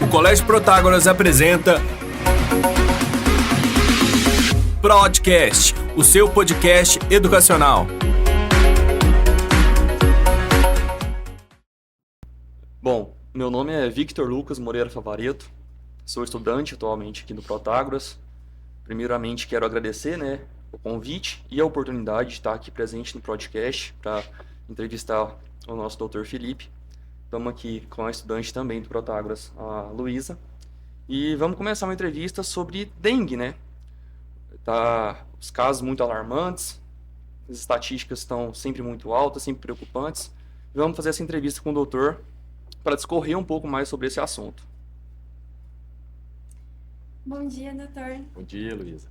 O Colégio Protágoras apresenta Podcast, o seu podcast educacional. Bom, meu nome é Victor Lucas Moreira Favareto, sou estudante atualmente aqui no Protágoras. Primeiramente quero agradecer, o convite e a oportunidade de estar aqui presente no podcast para entrevistar o nosso Dr. Felipe. Estamos aqui com a estudante também do Protágoras, a Luísa, e vamos começar uma entrevista sobre dengue, Os casos muito alarmantes, as estatísticas estão sempre muito altas, sempre preocupantes. E vamos fazer essa entrevista com o doutor para discorrer um pouco mais sobre esse assunto. Bom dia, doutor. Bom dia, Luísa.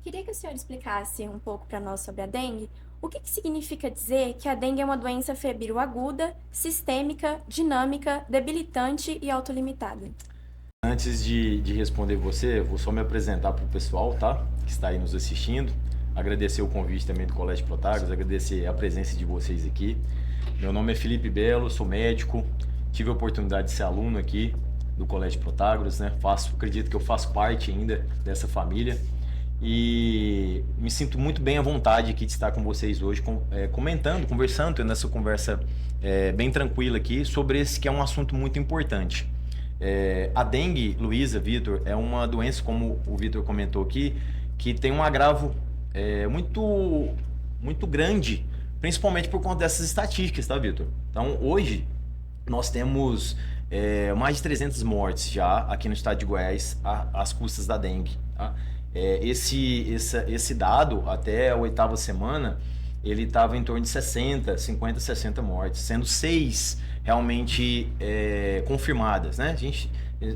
Queria que o senhor explicasse um pouco para nós sobre a dengue. O que significa dizer que a dengue é uma doença febril aguda, sistêmica, dinâmica, debilitante e autolimitada? Antes de responder você, vou só me apresentar para o pessoal, que está aí nos assistindo. Agradecer o convite também do Colégio Protágoras, agradecer a presença de vocês aqui. Meu nome é Felipe Belo, sou médico, tive a oportunidade de ser aluno aqui do Colégio Protágoras, acredito que eu faço parte ainda dessa família. E me sinto muito bem à vontade aqui de estar com vocês hoje, conversando, tendo essa conversa bem tranquila aqui sobre esse que é um assunto muito importante. A dengue, Luísa, Vitor, é uma doença, como o Vitor comentou aqui, que tem um agravo muito, muito grande, principalmente por conta dessas estatísticas, Vitor? Então, hoje, nós temos mais de 300 mortes já aqui no estado de Goiás às custas da dengue, Esse dado, até a 8ª semana, ele estava em torno de 50, 60 mortes, sendo 6 realmente confirmadas,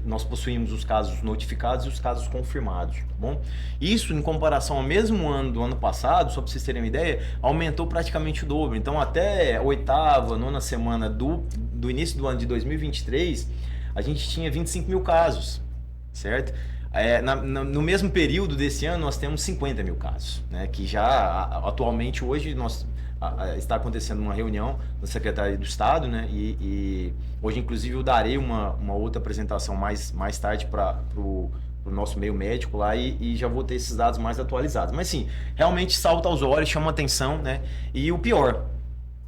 Nós possuímos os casos notificados e os casos confirmados, tá bom? Isso, em comparação ao mesmo ano do ano passado, só para vocês terem uma ideia, aumentou praticamente o dobro. Então, até a 8ª, 9ª semana do início do ano de 2023, a gente tinha 25 mil casos, certo? No mesmo período desse ano, nós temos 50 mil casos, que já atualmente hoje está acontecendo uma reunião da Secretaria do Estado, e hoje inclusive eu darei uma outra apresentação mais tarde para o nosso meio médico lá e já vou ter esses dados mais atualizados. Mas sim, realmente salta aos olhos, chama atenção, E o pior,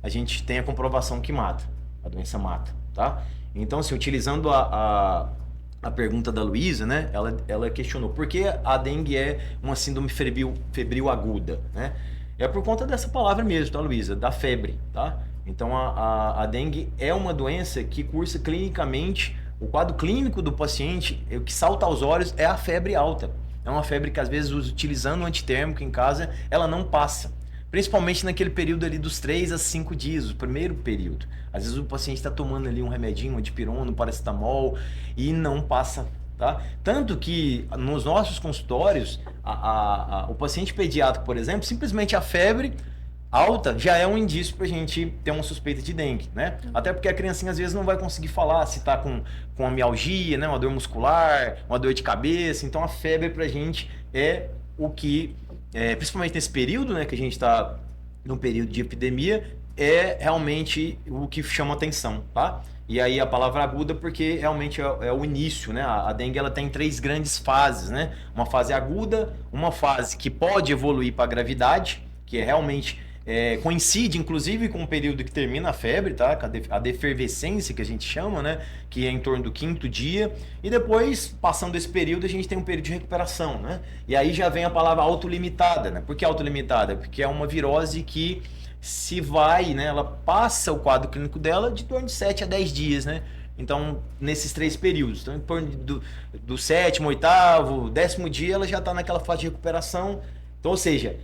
a gente tem a comprovação que mata, a doença mata, tá? Então, assim, utilizando a pergunta da Luísa, ela questionou por que a dengue é uma síndrome febril aguda, É por conta dessa palavra mesmo, tá, Luísa? Da febre, tá? Então, a dengue é uma doença que cursa clinicamente, o quadro clínico do paciente, o que salta aos olhos é a febre alta. É uma febre que, às vezes, utilizando o antitérmico em casa, ela não passa. Principalmente naquele período ali dos 3 a 5 dias, o primeiro período. Às vezes o paciente está tomando ali um remedinho, um dipirona, um paracetamol e não passa, tá? Tanto que nos nossos consultórios, o paciente pediátrico, por exemplo, simplesmente a febre alta já é um indício para a gente ter uma suspeita de dengue, Até porque a criancinha às vezes não vai conseguir falar se está com uma mialgia, uma dor muscular, uma dor de cabeça. Então a febre para a gente é o que... principalmente nesse período, que a gente está no período de epidemia, é realmente o que chama atenção, tá? E aí a palavra aguda porque realmente é o início, A dengue ela tem 3 grandes fases, Uma fase aguda, uma fase que pode evoluir para a gravidade, que é realmente coincide inclusive com o período que termina a febre, tá? A defervescência que a gente chama, Que é em torno do 5º dia, e depois, passando esse período, a gente tem um período de recuperação, E aí já vem a palavra autolimitada, Por que autolimitada? Porque é uma virose que se vai, ela passa o quadro clínico dela de torno de 7 a 10 dias, Então, nesses 3 períodos, então, em torno do 7º, 8º, 10º dia, ela já está naquela fase de recuperação. Então, ou seja,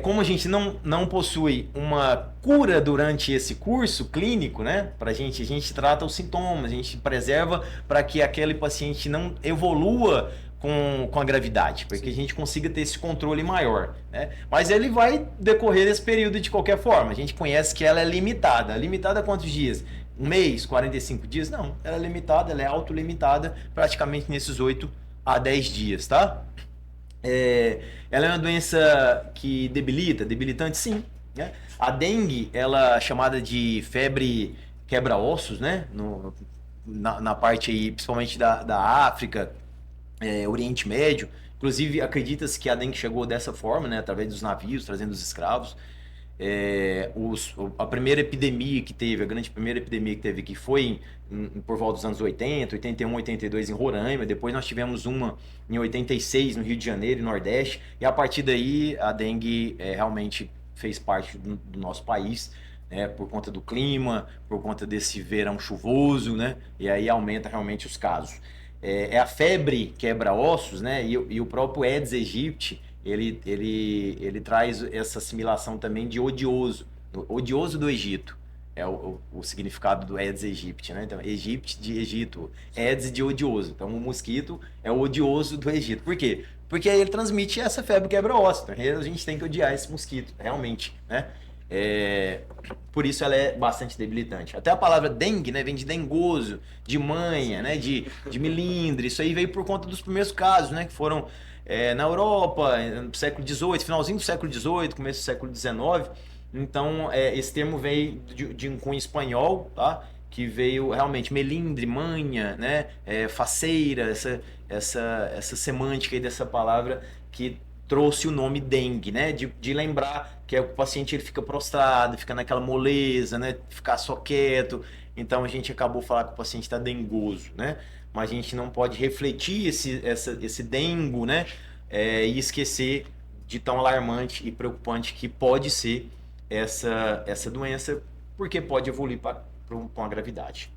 como a gente não possui uma cura durante esse curso clínico, a gente trata os sintomas, a gente preserva para que aquele paciente não evolua com a gravidade, para que a gente consiga ter esse controle maior, Mas ele vai decorrer desse período de qualquer forma. A gente conhece que ela é limitada. Limitada a quantos dias? 1 mês? 45 dias? Não, ela é limitada, ela é autolimitada praticamente nesses 8 a 10 dias, tá? Ela é uma doença que debilitante sim, A dengue, ela é chamada de febre quebra-ossos, na parte aí, principalmente da África, Oriente Médio. Inclusive, acredita-se que a dengue chegou dessa forma, né, através dos navios, trazendo os escravos. A primeira epidemia que teve, a grande primeira epidemia que teve aqui foi por volta dos anos 80, 81, 82 em Roraima. Depois nós tivemos uma em 86 no Rio de Janeiro e Nordeste. E a partir daí a dengue realmente fez parte do nosso país, né, por conta do clima, por conta desse verão chuvoso, né, e aí aumenta realmente os casos. A febre quebra-ossos, né, e o próprio Aedes aegypti, ele traz essa assimilação também de odioso do Egito. É o significado do Aedes aegypti, né? Então, Egipte de Egito, Aedes de odioso. Então, o mosquito é o odioso do Egito. Por quê? Porque aí ele transmite essa febre quebra-ossos. Então, a gente tem que odiar esse mosquito, realmente, né? Por isso ela é bastante debilitante. Até a palavra dengue, né, vem de dengoso, de manha, né, de melindre. Isso aí veio por conta dos primeiros casos, né, que foram na Europa, no século XVIII, finalzinho do século XVIII, começo do século XIX. Então, esse termo veio de um cunho espanhol, tá? Que veio realmente melindre, manha, né, faceira, essa semântica aí dessa palavra que trouxe o nome dengue, né? De lembrar que o paciente ele fica prostrado, fica naquela moleza, né? Ficar só quieto. Então a gente acabou falando que o paciente está dengoso, né? Mas a gente não pode refletir esse dengo, né? E esquecer de tão alarmante e preocupante que pode ser essa doença, porque pode evoluir para uma gravidade.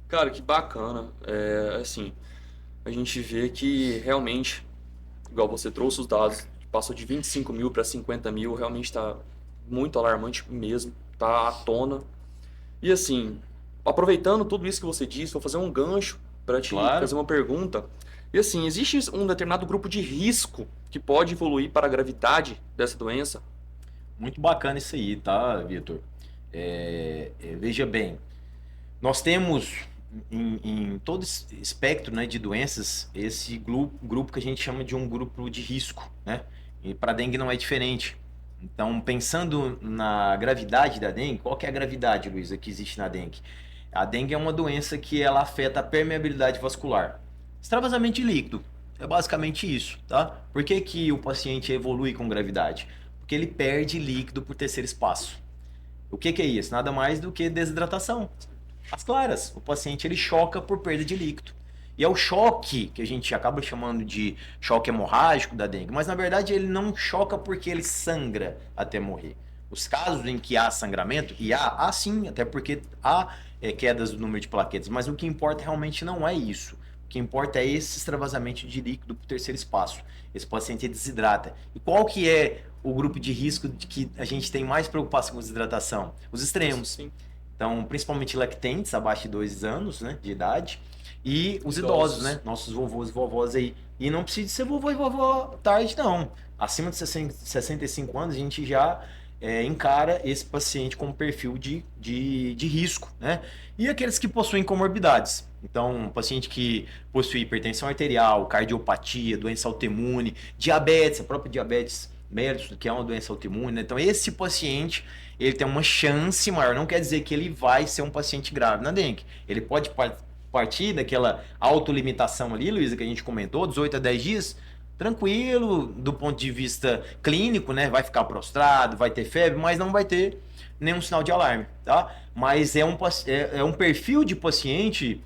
Cara, que bacana. Assim, a gente vê que realmente, igual você trouxe os dados, passou de 25 mil para 50 mil, realmente está muito alarmante mesmo, tá à tona. E assim, aproveitando tudo isso que você disse, vou fazer um gancho para te fazer uma pergunta. E assim, existe um determinado grupo de risco que pode evoluir para a gravidade dessa doença? Muito bacana isso aí, tá, Vitor? Veja bem, nós temos em todo espectro, né, de doenças, esse grupo que a gente chama de um grupo de risco, né? E para a dengue não é diferente. Então, pensando na gravidade da dengue, qual que é a gravidade, Luísa, que existe na dengue? A dengue é uma doença que ela afeta a permeabilidade vascular. Extravasamento de líquido, é basicamente isso, tá? Por que que o paciente evolui com gravidade? Porque ele perde líquido por terceiro espaço. O que é isso? Nada mais do que desidratação. As claras, o paciente ele choca por perda de líquido. E é o choque que a gente acaba chamando de choque hemorrágico da dengue, mas na verdade ele não choca porque ele sangra até morrer. Os casos em que há sangramento, e há sim, até porque há quedas do número de plaquetas, mas o que importa realmente não é isso. O que importa é esse extravasamento de líquido por terceiro espaço. Esse paciente desidrata. E qual que é o grupo de risco de que a gente tem mais preocupação com desidratação? Os extremos. Sim. Então, principalmente lactentes, abaixo de 2 anos, né, de idade, e os idosos, né, nossos vovôs e vovós aí. E não precisa ser vovô e vovó tarde, não. Acima de 65 anos, a gente já encara esse paciente com perfil de risco, né? E aqueles que possuem comorbidades. Então, um paciente que possui hipertensão arterial, cardiopatia, doença autoimune, diabetes, a própria diabetes mellitus, que é uma doença autoimune, né? Então, esse paciente, ele tem uma chance maior. Não quer dizer que ele vai ser um paciente grave na dengue. Ele pode partir daquela autolimitação ali, Luísa, que a gente comentou, 18 a 10 dias, tranquilo, do ponto de vista clínico, né? Vai ficar prostrado, vai ter febre, mas não vai ter nenhum sinal de alarme, tá? Mas é um perfil de paciente,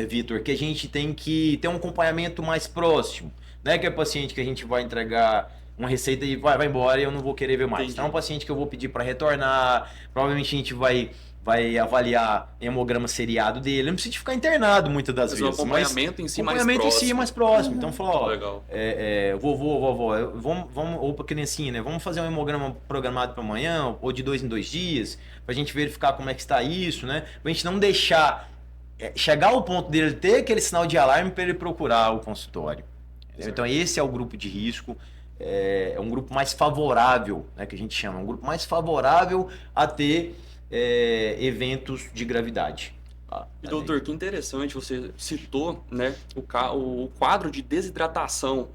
Vitor, que a gente tem que ter um acompanhamento mais próximo. Não é que é paciente que a gente vai entregar uma receita e vai embora e eu não vou querer ver mais. Entendi. Então é um paciente que eu vou pedir para retornar, provavelmente a gente vai avaliar hemograma seriado dele. Não precisa ficar internado muitas das vezes. O acompanhamento em si mais próximo. O acompanhamento em si mais próximo. Então, falou, legal. Vovô, vovó, vamos, ou pra criancinha, né? Vamos fazer um hemograma programado para amanhã, ou de 2 em 2 dias, pra gente verificar como é que está isso, né? Pra gente não deixar chegar ao ponto dele ter aquele sinal de alarme para ele procurar o consultório. Então, esse é o grupo de risco. É um grupo mais favorável, né, que a gente chama, um grupo mais favorável a ter eventos de gravidade. E doutor, que interessante, você citou, né, o quadro de desidratação.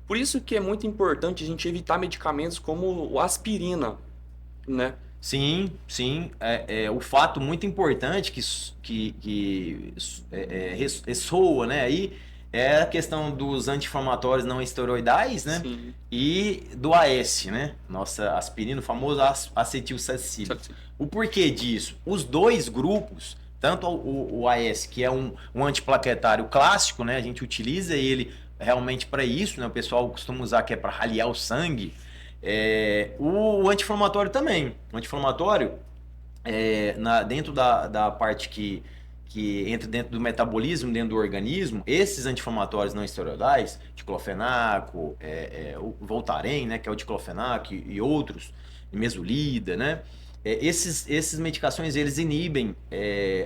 Por isso que é muito importante a gente evitar medicamentos como a aspirina, né? Sim, sim. O fato muito importante ressoa, né? Aí é a questão dos anti-inflamatórios não esteroidais, né? Sim. E do AS, né? Nossa aspirina, o famoso acetilsalicílico. O porquê disso? Os dois grupos, tanto o AS, que é um antiplaquetário clássico, né? A gente utiliza ele realmente para isso, né? O pessoal costuma usar que é para raliar o sangue. O anti-inflamatório também. O anti-inflamatório, dentro da parte que entra dentro do metabolismo, dentro do organismo, esses anti-inflamatórios não esteroidais, diclofenaco, o Voltaren, né, que é o diclofenaco e outros, mesolida, né? Esses medicações, eles inibem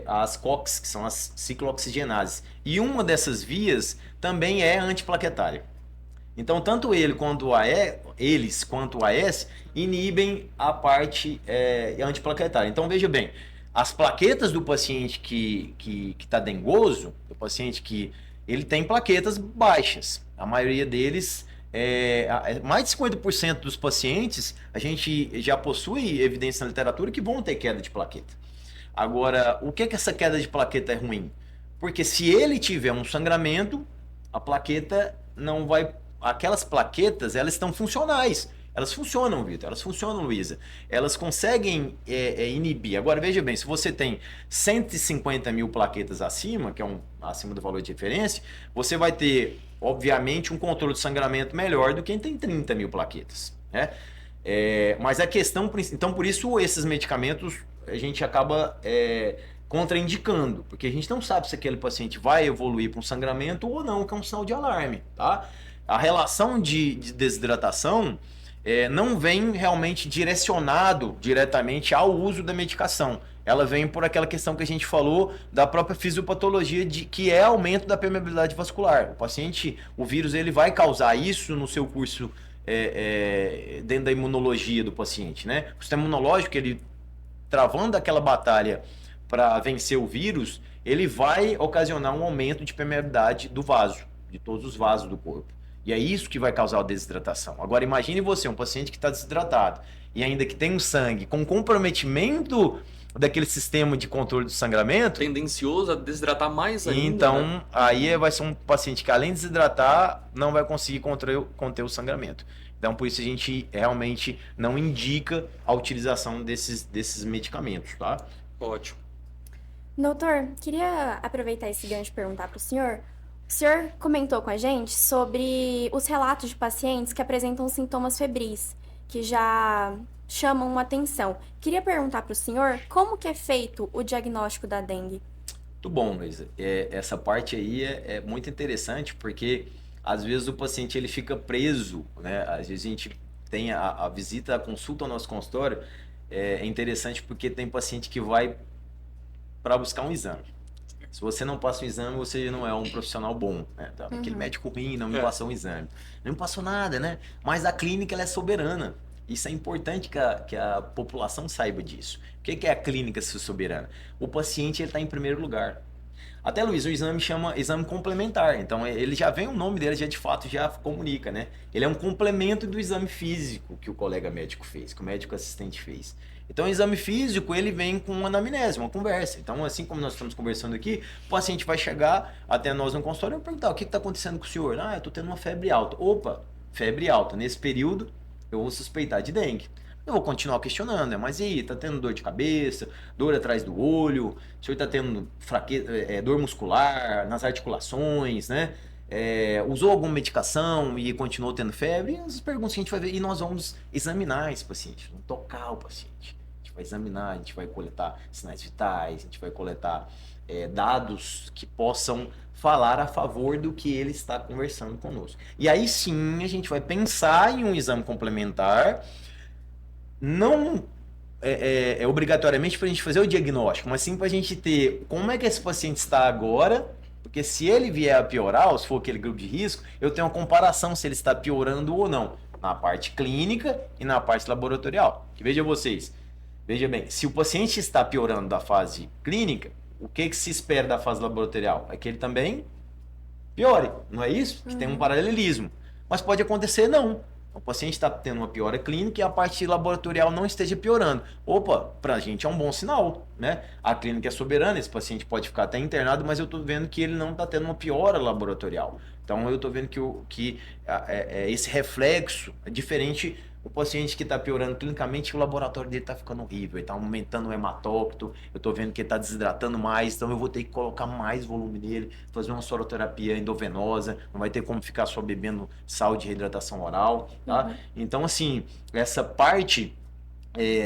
as COX, que são as ciclooxigenases. E uma dessas vias também é antiplaquetária. Então, tanto eles quanto o AS inibem a parte antiplaquetária. Então, veja bem, as plaquetas do paciente que está dengoso, do paciente que ele tem plaquetas baixas. A maioria deles, mais de 50% dos pacientes, a gente já possui evidência na literatura que vão ter queda de plaqueta. Agora, o que essa queda de plaqueta é ruim? Porque se ele tiver um sangramento, a plaqueta não vai... Aquelas plaquetas, elas estão funcionais. Elas funcionam, Vitor. Elas funcionam, Luísa. Elas conseguem inibir. Agora, veja bem, se você tem 150 mil plaquetas acima, que é acima do valor de referência, você vai ter, obviamente, um controle de sangramento melhor do que quem tem 30 mil plaquetas, né? Mas a questão... Então, por isso, esses medicamentos, a gente acaba... contraindicando, porque a gente não sabe se aquele paciente vai evoluir para um sangramento ou não, que é um sinal de alarme, tá? A relação de desidratação não vem realmente diretamente ao uso da medicação. Ela vem por aquela questão que a gente falou da própria fisiopatologia, que é aumento da permeabilidade vascular. O vírus, ele vai causar isso no seu curso dentro da imunologia do paciente, né? O sistema imunológico, ele travando aquela batalha para vencer o vírus, ele vai ocasionar um aumento de permeabilidade do vaso, de todos os vasos do corpo. E é isso que vai causar a desidratação. Agora, imagine você, um paciente que está desidratado e ainda que tem um sangue com comprometimento daquele sistema de controle do sangramento... Tendencioso a desidratar mais ainda. Então, né? Aí vai ser um paciente que, além de desidratar, não vai conseguir conter o sangramento. Então, por isso a gente realmente não indica a utilização desses medicamentos, tá? Ótimo. Doutor, queria aproveitar esse gancho e perguntar para o senhor. O senhor comentou com a gente sobre os relatos de pacientes que apresentam sintomas febris, que já chamam atenção. Queria perguntar para o senhor como que é feito o diagnóstico da dengue. Muito bom, Luísa. Essa parte aí é muito interessante, porque às vezes o paciente ele fica preso, né? Às vezes a gente tem a visita, a consulta ao nosso consultório, é interessante porque tem paciente que vai para buscar um exame. Se você não passa um exame, você não é um profissional bom, né? Aquele médico ruim não me passou um exame. Não me passou nada, né? Mas a clínica, ela é soberana. Isso é importante que a população saiba disso. O que é a clínica ser soberana? O paciente está em primeiro lugar. Até, Luiz, o exame chama exame complementar. Então, ele já vem, o nome dele já de fato já comunica, né? Ele é um complemento do exame físico que o colega médico fez, que o médico assistente fez. Então, o exame físico, ele vem com uma anamnese, uma conversa. Então, assim como nós estamos conversando aqui, o paciente vai chegar até nós no consultório e perguntar: o que está acontecendo com o senhor? Eu estou tendo uma febre alta. Opa, febre alta. Nesse período, eu vou suspeitar de dengue. Eu vou continuar questionando, né? Mas e aí, tá tendo dor de cabeça, dor atrás do olho, o senhor tá tendo dor muscular nas articulações, né? Usou alguma medicação e continuou tendo febre? E as perguntas que a gente vai ver, e nós vamos examinar esse paciente, vamos tocar o paciente. A gente vai examinar, a gente vai coletar sinais vitais, a gente vai coletar dados que possam falar a favor do que ele está conversando conosco. E aí sim, a gente vai pensar em um exame complementar, não obrigatoriamente para a gente fazer o diagnóstico, mas sim para a gente ter como é que esse paciente está agora, porque se ele vier a piorar, ou se for aquele grupo de risco, eu tenho uma comparação se ele está piorando ou não, na parte clínica e na parte laboratorial. Que veja bem, se o paciente está piorando da fase clínica, o que se espera da fase laboratorial? É que ele também piore, não é isso? Que tem um paralelismo. Mas pode acontecer não. O paciente está tendo uma piora clínica e a parte laboratorial não esteja piorando. Opa, para a gente é um bom sinal, né? A clínica é soberana, esse paciente pode ficar até internado, mas eu estou vendo que ele não está tendo uma piora laboratorial. Então eu estou vendo que esse reflexo é diferente. O paciente que está piorando clinicamente, o laboratório dele está ficando horrível, ele está aumentando o hematócrito, eu estou vendo que ele está desidratando mais, então eu vou ter que colocar mais volume nele, fazer uma soroterapia endovenosa, não vai ter como ficar só bebendo sal de reidratação oral, tá? Então, assim, essa parte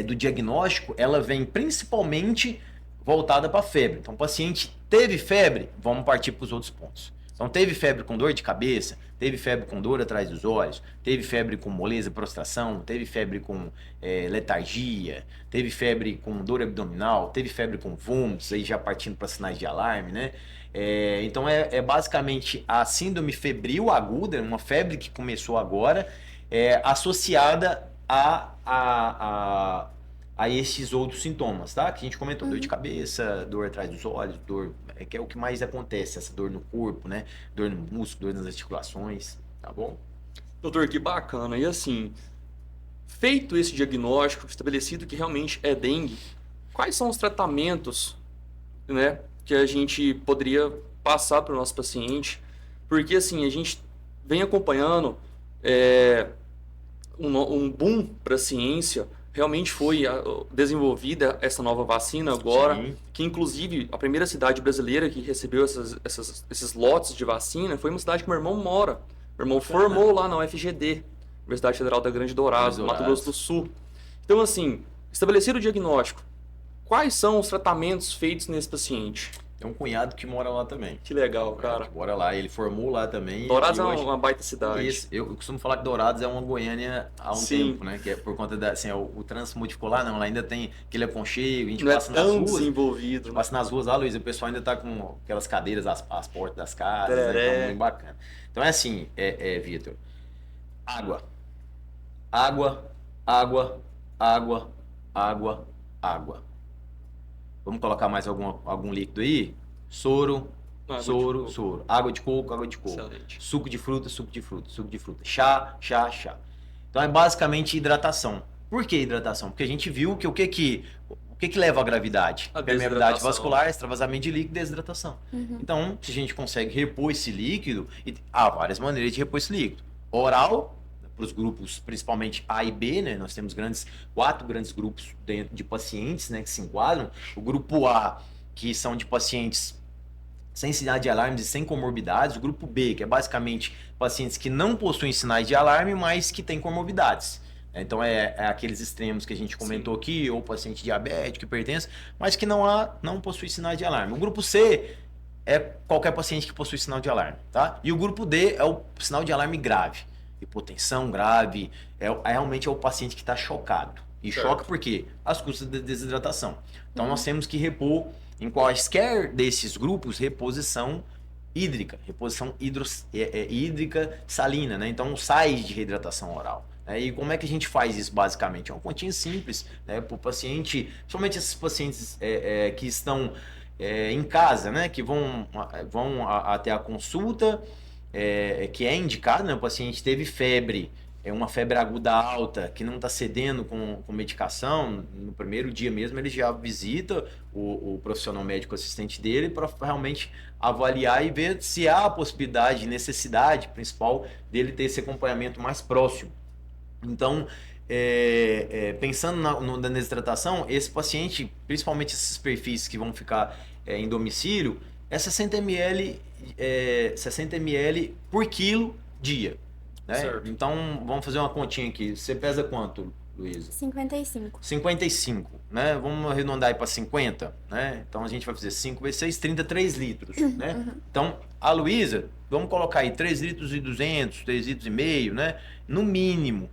do diagnóstico, ela vem principalmente voltada para febre. Então, o paciente teve febre, vamos partir para os outros pontos. Então, teve febre com dor de cabeça, teve febre com dor atrás dos olhos, teve febre com moleza e prostração, teve febre com letargia, teve febre com dor abdominal, teve febre com vômitos, aí já partindo para sinais de alarme, né? Então, basicamente a síndrome febril aguda, uma febre que começou agora, associada a esses outros sintomas, tá? Que a gente comentou, dor de cabeça, dor atrás dos olhos, dor, que é o que mais acontece, essa dor no corpo, né? Dor no músculo, dor nas articulações, tá bom? Doutor, que bacana. E assim, feito esse diagnóstico, estabelecido que realmente é dengue, quais são os tratamentos, né, que a gente poderia passar para o nosso paciente? Porque assim, a gente vem acompanhando um boom para a ciência. Realmente foi desenvolvida essa nova vacina agora, sim, que inclusive a primeira cidade brasileira que recebeu esses lotes de vacina foi uma cidade que meu irmão mora. Meu irmão formou lá na UFGD, Universidade Federal da Grande Dourados, Mato Grosso do Sul. Então, assim, estabelecido o diagnóstico, quais são os tratamentos feitos nesse paciente? Tem um cunhado que mora lá também. Que legal, cara. Que mora lá, ele formou lá também. Dourados é uma baita cidade. Isso. Eu costumo falar que Dourados é uma Goiânia há um tempo, né? Que é por conta da, assim, o trânsito modificou lá, não. Lá ainda tem aquele aconchego, a gente não passa é nas tão ruas. Desenvolvido. A gente passa nas ruas lá, Luiz, o pessoal ainda tá com aquelas cadeiras às portas das casas, né? Então, muito bacana. Então é assim, Vitor. Água. Água, água, água, água, água. Vamos colocar mais algum líquido aí? Soro, soro. Água de coco, água de coco. Excelente. Suco de fruta, suco de fruta, suco de fruta. Chá, chá, chá. Então é basicamente hidratação. Por que hidratação? Porque a gente viu que o que leva à gravidade? A permeabilidade vascular, extravasamento de líquido e desidratação. Então, se a gente consegue repor esse líquido, há várias maneiras de repor esse líquido. Oral, para os grupos, principalmente A e B, né? Nós temos 4 grandes grupos de pacientes, né, que se enquadram. O grupo A, que são de pacientes sem sinais de alarme e sem comorbidades. O grupo B, que é basicamente pacientes que não possuem sinais de alarme, mas que têm comorbidades. Então é aqueles extremos que a gente comentou aqui, ou paciente diabético, hipertenso, mas que não possui sinais de alarme. O grupo C é qualquer paciente que possui sinal de alarme, tá? E o grupo D é o sinal de alarme grave. Hipotensão grave, realmente é o paciente que está chocado. E choca por quê? As custas da desidratação. Então nós temos que repor, em quaisquer desses grupos, reposição hídrica, reposição hídrica salina, né? Então sais de reidratação oral. E como é que a gente faz isso basicamente? É uma continha simples, né? Para o paciente, principalmente esses pacientes que estão em casa, né? Que vão até a consulta, que é indicado, né? O paciente teve febre, uma febre aguda alta, que não está cedendo com medicação. No primeiro dia mesmo ele já visita o profissional médico assistente dele para realmente avaliar e ver se há a possibilidade, necessidade principal dele ter esse acompanhamento mais próximo. Então, pensando na desidratação, esse paciente, principalmente esses perfis que vão ficar em domicílio, é 60 ml por quilo dia. Né? Então, vamos fazer uma continha aqui. Você pesa quanto, Luísa? 55. 55, né? Vamos arredondar aí para 50, né? Então, a gente vai fazer 5 vezes 6, 33 litros, né? Então, a Luísa, vamos colocar aí 3 litros e 200, 3 litros e meio, né? No mínimo,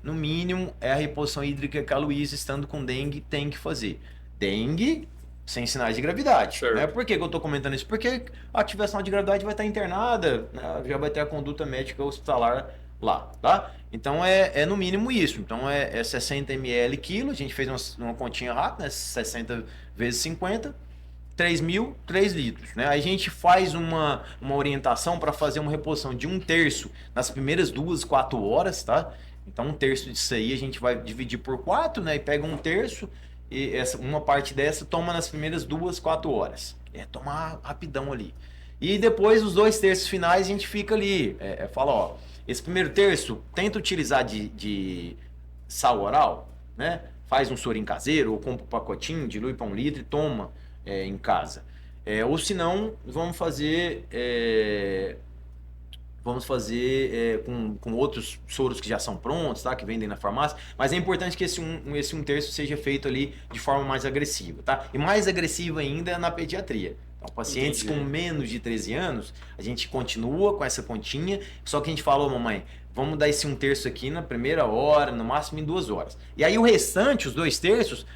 é a reposição hídrica que a Luísa, estando com dengue, tem que fazer. Dengue sem sinais de gravidade. Né? Por que eu estou comentando isso? Porque a ativação de gravidade vai estar internada, né? Já vai ter a conduta médica hospitalar lá, tá? Então no mínimo isso. Então é 60 ml quilo, a gente fez uma continha rápida, né? 60 vezes 50, 3.000, 3 litros, né? Aí a gente faz uma orientação para fazer uma reposição de 1/3 nas primeiras 2, 4 horas, tá? Então, um terço disso aí a gente vai dividir por 4, né? E pega um terço e uma parte dessa toma nas primeiras 2, 4 horas. É tomar rapidão ali. E depois, os 2 terços finais, a gente fica ali. Fala, ó, esse primeiro terço, tenta utilizar de sal oral, né? Faz um sorinho caseiro ou compra um pacotinho, dilui para 1 litro e toma em casa. Ou se não, vamos fazer com outros soros que já são prontos, tá? Que vendem na farmácia. Mas é importante que esse um terço seja feito ali de forma mais agressiva, tá? E mais agressiva ainda na pediatria. Então, pacientes com menos de 13 anos, a gente continua com essa continha, só que a gente fala, ô mamãe, vamos dar esse um terço aqui na primeira hora, no máximo em 2 horas. E aí o restante, os 2 terços,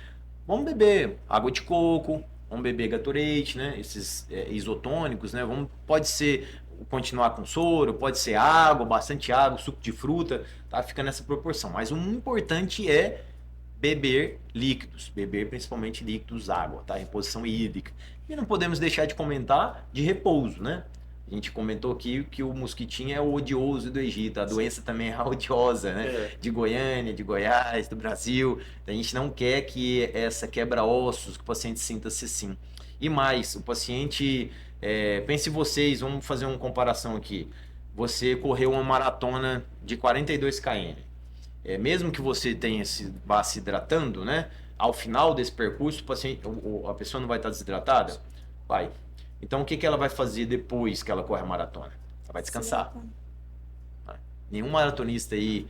vamos beber água de coco, vamos beber Gatorade, né? Esses isotônicos, né? Pode ser continuar com soro, pode ser água, bastante água, suco de fruta, tá? Fica nessa proporção. Mas o importante é beber líquidos, beber principalmente líquidos, água, tá? Em posição hídrica. E não podemos deixar de comentar de repouso, né? A gente comentou aqui que o mosquitinho é o odioso do Egito, a doença também é a odiosa, né? De Goiânia, de Goiás, do Brasil. A gente não quer que essa quebra-ossos, que o paciente sinta-se assim. E mais, o paciente... pense vocês, vamos fazer uma comparação aqui. Você correu uma maratona de 42 km. Mesmo que você vá se hidratando, né? Ao final desse percurso, a pessoa não vai estar desidratada? Vai. Então, o que ela vai fazer depois que ela corre a maratona? Ela vai descansar. Nenhum maratonista aí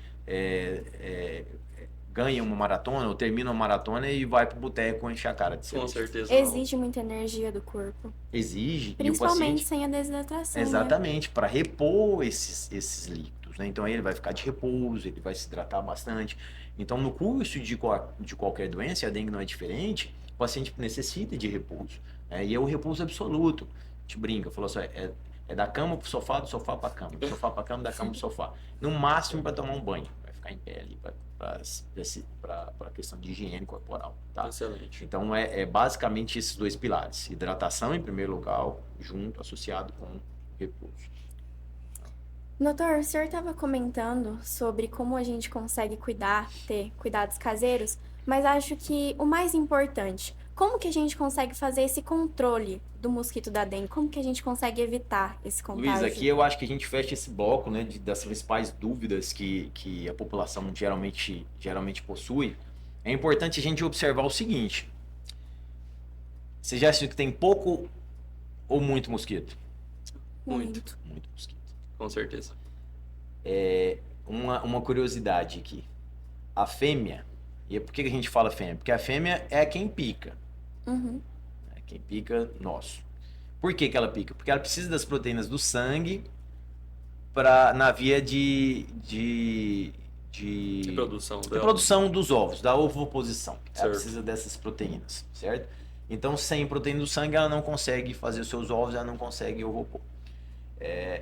ganha uma maratona ou termina uma maratona e vai pro boteco encher a cara de cerveja. Com certeza. Exige muita energia do corpo. Exige. Principalmente sem a desidratação. Exatamente, para repor esses líquidos, né? Então ele vai ficar de repouso, ele vai se hidratar bastante. Então no curso de qualquer doença, a dengue não é diferente, o paciente necessita de repouso. E é o repouso absoluto. A gente brinca, falou assim, é da cama pro sofá, do sofá pra cama, do sofá pra cama, da cama pro sofá. No máximo para tomar um banho, vai ficar em pé ali, para a questão de higiene corporal, tá? Excelente. Então basicamente esses 2 pilares, hidratação em primeiro lugar, associado com repouso. Doutor, o senhor estava comentando sobre como a gente consegue ter cuidados caseiros, mas acho que o mais importante, como que a gente consegue fazer esse controle do mosquito da dengue? Como que a gente consegue evitar esse contágio? Luiz, aqui eu acho que a gente fecha esse bloco, né, das principais dúvidas que a população geralmente possui. É importante a gente observar o seguinte: você já assistiu que tem pouco ou muito mosquito? Muito mosquito. Com certeza. Uma curiosidade aqui. A fêmea, e por que a gente fala fêmea? Porque a fêmea é quem pica. Uhum. Quem pica, nosso. Por que ela pica? Porque ela precisa das proteínas do sangue na via de produção dos ovos, da ovoposição. Ela precisa dessas proteínas, certo? Então, sem proteína do sangue, ela não consegue fazer os seus ovos, ela não consegue ovopor.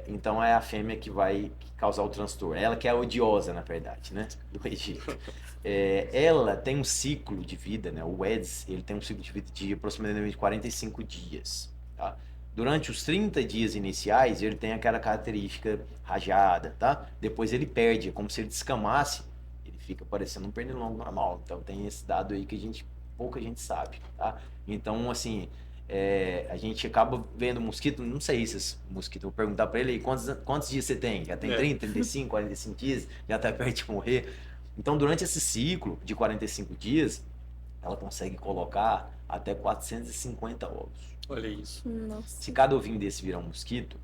Então, é a fêmea que vai causar o transtorno. Ela que é a odiosa, na verdade, né? Do Egito. Ela tem um ciclo de vida, né? O Aedes, ele tem um ciclo de vida de aproximadamente 45 dias, tá? Durante os 30 dias iniciais, ele tem aquela característica rajada, tá? Depois ele perde, é como se ele descamasse, ele fica parecendo um pernilongo normal. Então tem esse dado aí que pouca gente sabe, tá? Então, assim, a gente acaba vendo mosquito, não sei se esse mosquito, vou perguntar para ele aí, quantos dias você tem? Já tem 30, 35, 45 dias? Já tá perto de morrer? Então, durante esse ciclo de 45 dias, ela consegue colocar até 450 ovos. Olha isso. Nossa. Se cada ovinho desse virar um mosquito...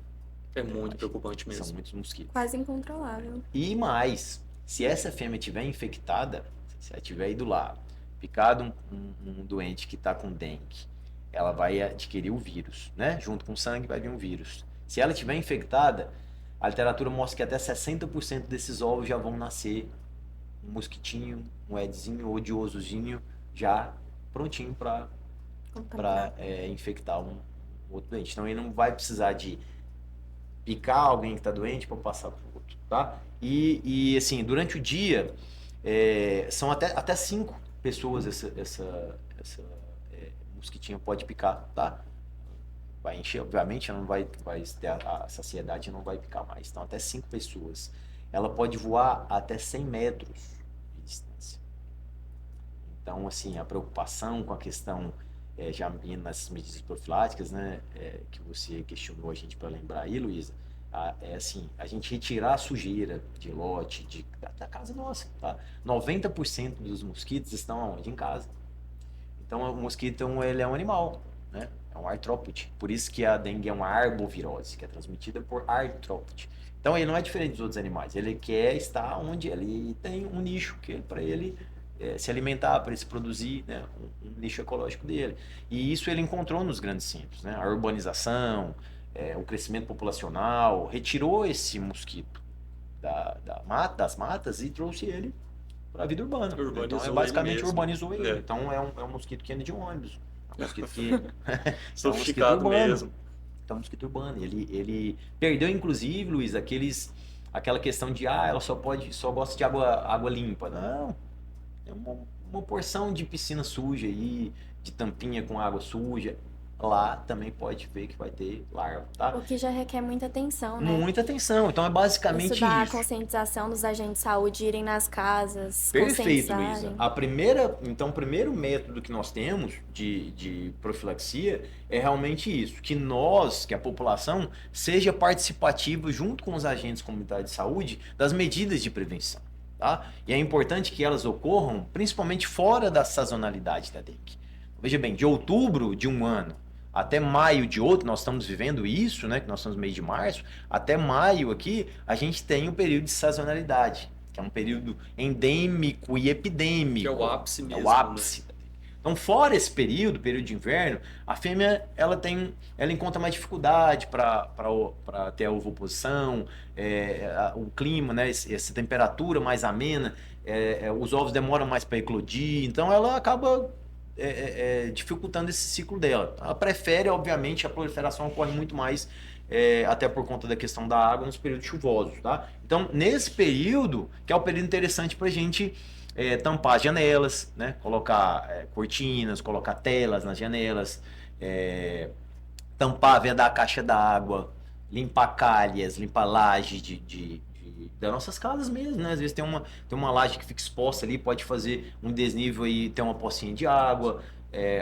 É muito preocupante mesmo. São muitos mosquitos. Quase incontrolável. E mais, se essa fêmea estiver infectada, se ela estiver ido lá, picado um doente que está com dengue, ela vai adquirir o vírus, né? Junto com o sangue vai vir um vírus. Se ela estiver infectada, a literatura mostra que até 60% desses ovos já vão nascer um mosquitinho, um Aedesinho, odiosozinho, já prontinho para infectar um outro doente. Então ele não vai precisar de picar alguém que está doente para passar para o outro, tá? E assim, durante o dia, são até 5 pessoas essa mosquitinha pode picar, tá? Vai encher, obviamente, não vai ter a saciedade, não vai picar mais. Então, até 5 pessoas. ela pode voar até 100 metros de distância. Então, assim, a preocupação com a questão, já indo nas medidas profiláticas, né, que você questionou a gente para lembrar aí, Luísa, é assim, a gente retirar a sujeira de lote, da casa nossa, tá? 90% dos mosquitos estão onde? Em casa. Então, o mosquito, ele é um animal, né? É um artrópode. Por isso que a dengue é uma arbovirose, que é transmitida por artrópode. Então, ele não é diferente dos outros animais. Ele quer estar onde ele tem um nicho para ele se alimentar, para ele se produzir, né? Um nicho ecológico dele. E isso ele encontrou nos grandes centros, né? A urbanização, o crescimento populacional, retirou esse mosquito das matas e trouxe ele para a vida urbana. Urbanizou Então, basicamente ele mesmo. urbanizou ele. Então, é um mosquito que anda de ônibus. É um mosquito que... Sofisticado mesmo. Então, é um mosquito urbano. Ele perdeu, inclusive, Luiz, aquela questão de, ela só gosta de água limpa. Não, é uma porção de piscina suja aí, de tampinha com água suja. Lá também pode ver que vai ter larva, tá? O que já requer muita atenção, né? Muita atenção. Então, é basicamente Isso dá a isso. conscientização dos agentes de saúde irem nas casas, Perfeito, conscientizarem. Luísa. Então, o primeiro método que nós temos de profilaxia é realmente isso, que a população, seja participativa junto com os agentes comunitários de saúde das medidas de prevenção, tá? E é importante que elas ocorram principalmente fora da sazonalidade da dengue. Veja bem, de outubro de um ano até maio de outro, nós estamos vivendo isso, né? Que nós estamos no mês de março, até maio aqui, a gente tem um período de sazonalidade, que é um período endêmico e epidêmico. Que é o ápice mesmo. É o ápice. Né? Então, fora esse período de inverno, a fêmea ela encontra mais dificuldade para ter a ovoposição, o clima, né? Essa temperatura mais amena, os ovos demoram mais para eclodir, então ela acaba dificultando esse ciclo dela. Ela prefere, obviamente, a proliferação ocorre muito mais, até por conta da questão da água, nos períodos chuvosos, tá? Então, nesse período, que é o período interessante para a gente tampar as janelas, né? Colocar cortinas, colocar telas nas janelas, tampar, vedar a caixa d'água, limpar calhas, limpar laje das nossas casas mesmo, né? Às vezes tem uma laje que fica exposta ali, pode fazer um desnível e ter uma pocinha de água,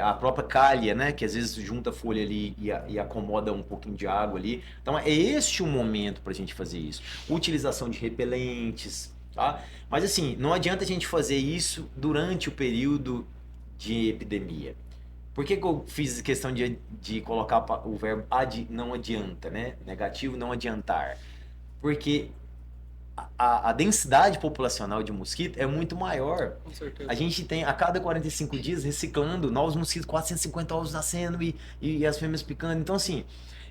a própria calha, né? Que às vezes junta folha ali e acomoda um pouquinho de água ali. Então é este o momento para a gente fazer isso. Utilização de repelentes, tá? Mas assim, não adianta a gente fazer isso durante o período de epidemia. Por que eu fiz questão de colocar o verbo não adianta, né? Negativo, não adiantar. Porque a densidade populacional de mosquito é muito maior. Com certeza. A gente tem, a cada 45 dias, reciclando novos mosquitos, 450 ovos nascendo e as fêmeas picando. Então, assim,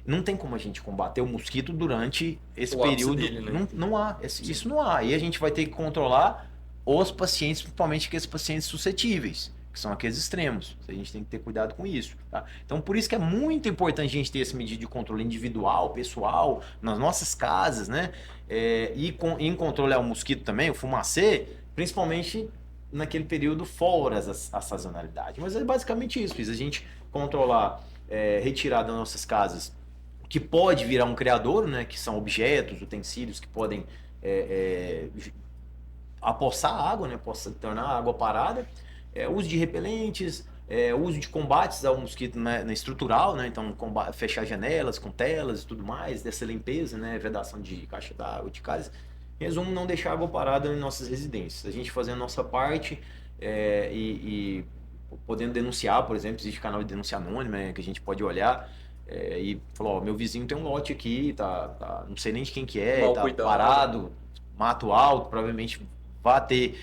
não tem como a gente combater o mosquito durante esse período. Dele, né? Não há. Isso não há. E a gente vai ter que controlar os pacientes, principalmente aqueles pacientes suscetíveis, que são aqueles extremos. A gente tem que ter cuidado com isso, tá? Então, por isso que é muito importante a gente ter essa medida de controle individual, pessoal, nas nossas casas, né? E em controle ao mosquito também, o fumacê, principalmente naquele período fora a sazonalidade. Mas é basicamente isso, a gente controlar, retirar das nossas casas o que pode virar um criadouro, né? Que são objetos, utensílios que podem apossar água, né? Possa tornar a água parada. Uso de repelentes, uso de combates ao mosquito na estrutural, né? Então fechar janelas com telas e tudo mais, dessa limpeza, né? Vedação de caixa d'água, de casas. Em resumo, não deixar água parada em nossas residências. A gente fazendo a nossa parte e podendo denunciar, por exemplo, existe canal de denúncia anônima, né? Que a gente pode olhar e falar, ó, meu vizinho tem um lote aqui, tá, não sei nem de quem que é, tá parado, mato alto, provavelmente vai ter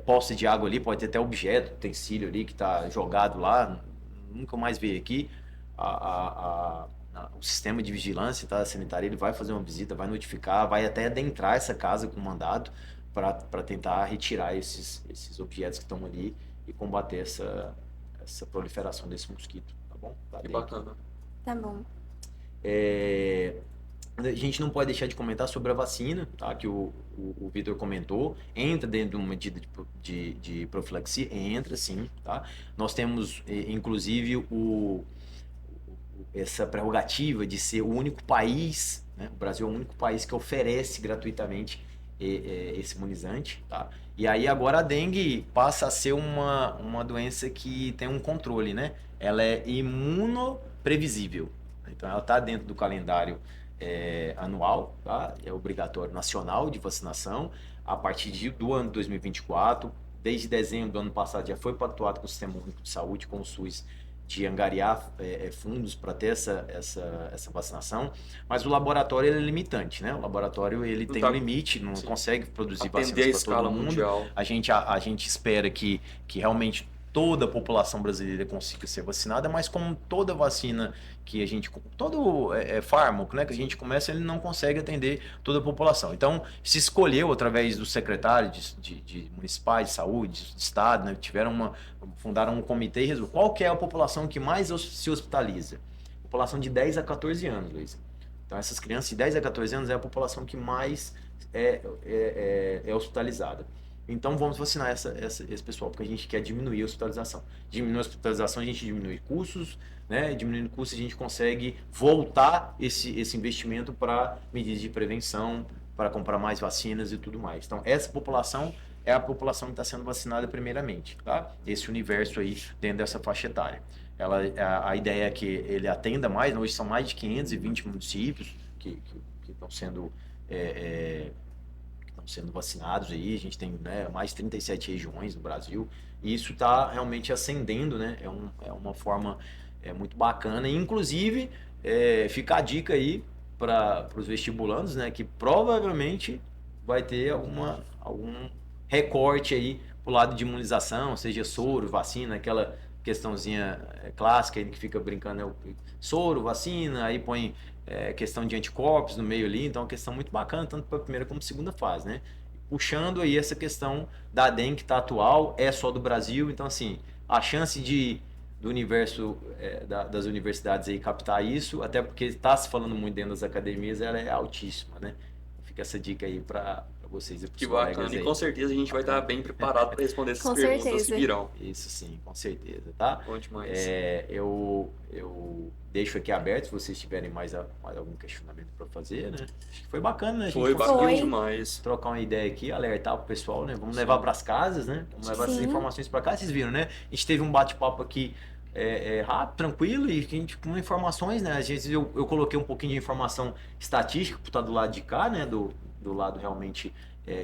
poça de água ali, pode ter até objeto, utensílio ali que está jogado lá, nunca mais veio aqui. O sistema de vigilância, tá, sanitária, ele vai fazer uma visita, vai notificar, vai até adentrar essa casa com mandado para tentar retirar esses objetos que estão ali e combater essa proliferação desse mosquito, tá bom? Que bacana. Tá bom. A gente não pode deixar de comentar sobre a vacina, tá? Que o Vitor comentou, entra dentro de uma medida de profilaxia, entra sim, tá? Nós temos, inclusive, essa prerrogativa de ser o único país, né? O Brasil é o único país que oferece gratuitamente esse imunizante, tá? E aí agora a dengue passa a ser uma doença que tem um controle, né? Ela é imunoprevisível. Então ela está dentro do calendário anual, tá? É obrigatório nacional de vacinação. A partir do ano 2024, desde dezembro do ano passado já foi pactuado com o Sistema Único de Saúde, com o SUS, de angariar fundos para ter essa vacinação, mas o laboratório ele é limitante, né? O laboratório ele tem um limite, não consegue produzir vacinas para todo mundo. Mundial. A gente espera que realmente toda a população brasileira consiga ser vacinada, mas como toda vacina que a gente... Todo fármaco, né, que a gente começa, ele não consegue atender toda a população. Então, se escolheu, através dos secretários de municipais de saúde, de estado, né, fundaram um comitê e resolveram qual que é a população que mais se hospitaliza. População de 10 a 14 anos, Luiz. Então, essas crianças de 10 a 14 anos é a população que mais é hospitalizada. Então vamos vacinar esse pessoal, porque a gente quer diminuir a hospitalização. Diminuir a hospitalização, a gente diminui custos, né? Diminuindo custos, a gente consegue voltar esse investimento para medidas de prevenção, para comprar mais vacinas e tudo mais. Então essa população é a população que está sendo vacinada primeiramente, tá? Esse universo aí dentro dessa faixa etária. A ideia é que ele atenda mais, hoje são mais de 520 municípios que estão sendo vacinados aí, a gente tem, né, mais de 37 regiões no Brasil, e isso está realmente ascendendo, né? É uma forma muito bacana, e inclusive fica a dica aí para os vestibulandos, né, que provavelmente vai ter algum recorte aí pro lado de imunização, seja soro, vacina, aquela questãozinha clássica aí que fica brincando, soro, vacina, aí põe questão de anticorpos no meio ali, então é uma questão muito bacana, tanto para a primeira como segunda fase, né? Puxando aí essa questão da dengue que está atual, é só do Brasil, então assim, a chance do universo das universidades aí captar isso, até porque está se falando muito dentro das academias, ela é altíssima, né? Fica essa dica aí para vocês e para os colegas. Que bacana, e com certeza a gente vai estar bem preparado para responder essas perguntas que virão. Isso sim, com certeza, tá? Bom demais. Eu deixo aqui aberto se vocês tiverem mais algum questionamento para fazer, né? Acho que foi bacana, né? Foi bacana demais. Trocar uma ideia aqui, alertar pro pessoal, né? Vamos levar para as casas, né? Vamos levar essas informações para cá. Vocês viram, né? A gente teve um bate-papo aqui rápido, tranquilo, e a gente com informações, né? Às vezes eu coloquei um pouquinho de informação estatística por estar do lado de cá, né? Do lado realmente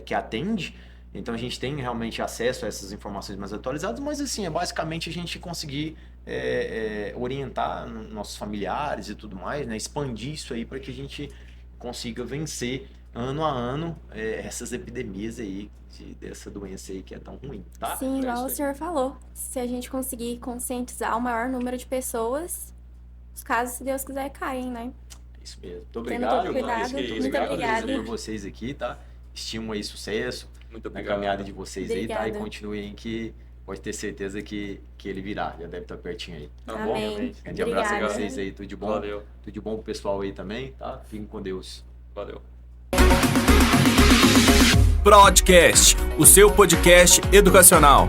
que atende. Então a gente tem realmente acesso a essas informações mais atualizadas, mas assim, basicamente a gente conseguir orientar nossos familiares e tudo mais, né? Expandir isso aí para que a gente consiga vencer ano a ano essas epidemias aí dessa doença aí que é tão ruim, tá? Sim, igual o senhor falou. Se a gente conseguir conscientizar o maior número de pessoas, os casos, se Deus quiser, caem, né? Isso mesmo. Muito obrigado. Muito obrigada por vocês aqui, tá? Estimo aí sucesso muito na caminhada de vocês aí, tá? E continuem que pode ter certeza que ele virá. Já deve estar pertinho aí. Tá bom? Grande abraço a vocês aí. Tudo de bom. Valeu. Tudo de bom pro pessoal aí também, tá? Fiquem com Deus. Valeu. Podcast, o seu podcast educacional.